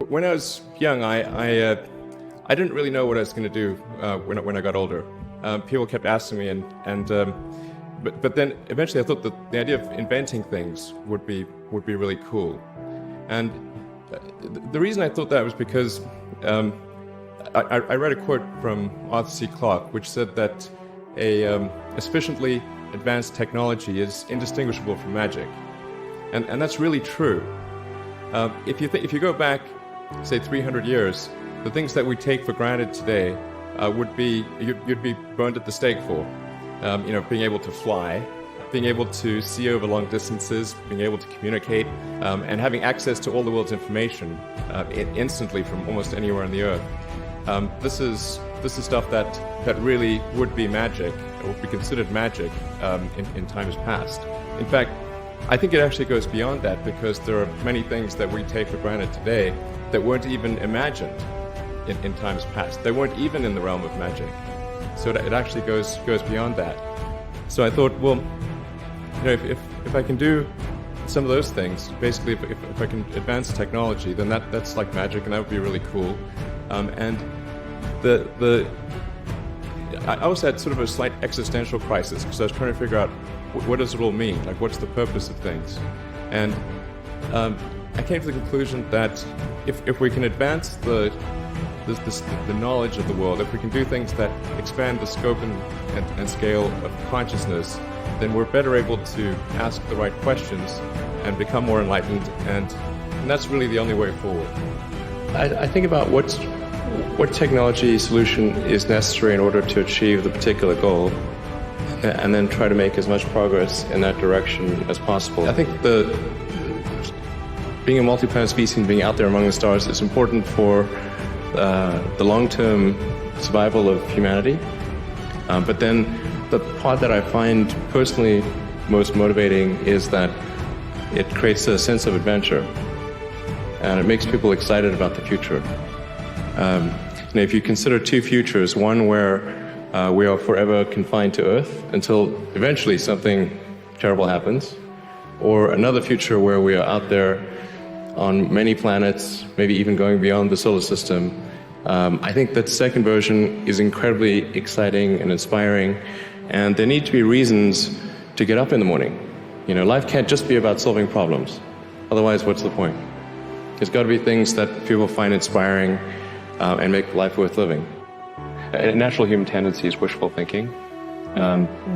When I was young, I didn't really know what I was going to do when I got older. People kept asking me, but then eventually I thought that the idea of inventing things would be really cool. And the reason I thought that was because I read a quote from Arthur C. Clarke, which said that a sufficiently advanced technology is indistinguishable from magic, and that's really true. If you go back, say 300 years, the things that we take for granted today you'd be burned at the stake for. Being able to fly, being able to see over long distances, being able to communicate, and having access to all the world's information instantly from almost anywhere on the earth. This is stuff that really would be magic, or would be considered magic in times past. In fact, I think it actually goes beyond that, because there are many things that we take for granted today that weren't even imagined in times past. They weren't even in the realm of magic. So it actually goes beyond that. So I thought, well, if I can do some of those things, basically if I can advance technology, then that's like magic, and that would be really cool. And I also had sort of a slight existential crisis, because I was trying to figure out what does it all mean? Like, what's the purpose of things? And I came to the conclusion that if we can advance the knowledge of the world, if we can do things that expand the scope and scale of consciousness, then we're better able to ask the right questions and become more enlightened, and that's really the only way forward. I think about what technology solution is necessary in order to achieve the particular goal, and then try to make as much progress in that direction as possible. I think being a multi-planet species and being out there among the stars is important for the long-term survival of humanity. But then the part that I find personally most motivating is that it creates a sense of adventure, and it makes people excited about the future. If you consider two futures, one where we are forever confined to Earth until eventually something terrible happens, or another future where we are out there on many planets, maybe even going beyond the solar system, I think that second version is incredibly exciting and inspiring, and there need to be reasons to get up in the morning. Life can't just be about solving problems. Otherwise, what's the point? There's got to be things that people find inspiring and make life worth living. A natural human tendency is wishful thinking.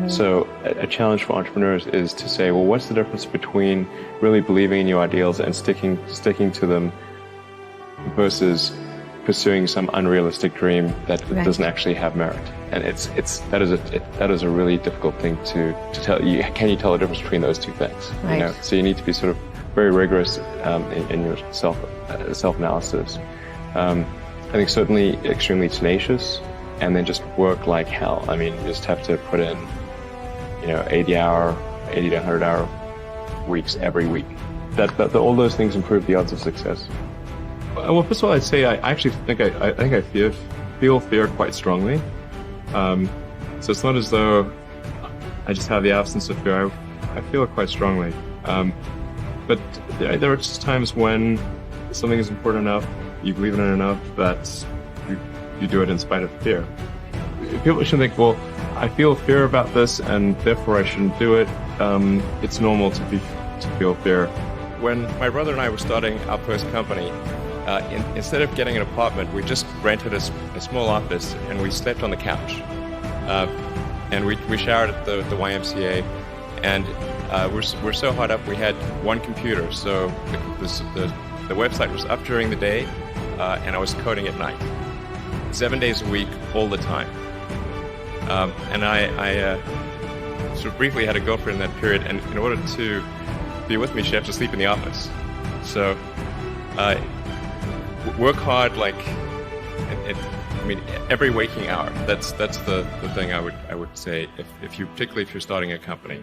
So a challenge for entrepreneurs is to say, well, what's the difference between really believing in your ideals and sticking to them versus pursuing some unrealistic dream that doesn't actually have merit? And that is a really difficult thing to tell. Can you tell the difference between those two things? Right. So you need to be sort of very rigorous in your self-analysis. I think certainly extremely tenacious, and then just work like hell. I mean, you just have to put in, 80 to 100-hour weeks every week. All those things improve the odds of success. Well, first of all, I'd say I actually think I feel fear quite strongly. So it's not as though I just have the absence of fear. I feel it quite strongly. But there are just times when something is important enough, you believe in it enough, that you do it in spite of fear. People shouldn't think, well, I feel fear about this and therefore I shouldn't do it. It's normal to feel fear. When my brother and I were starting our first company, instead of getting an apartment, we just rented a small office and we slept on the couch. And we showered at the YMCA, and we're so hot up we had one computer, so the website was up during the day, and I was coding at night. 7 days a week, all the time. And I sort of briefly had a girlfriend in that period, and in order to be with me, she had to sleep in the office. So work hard, every waking hour. That's the thing I would say, particularly if you're starting a company.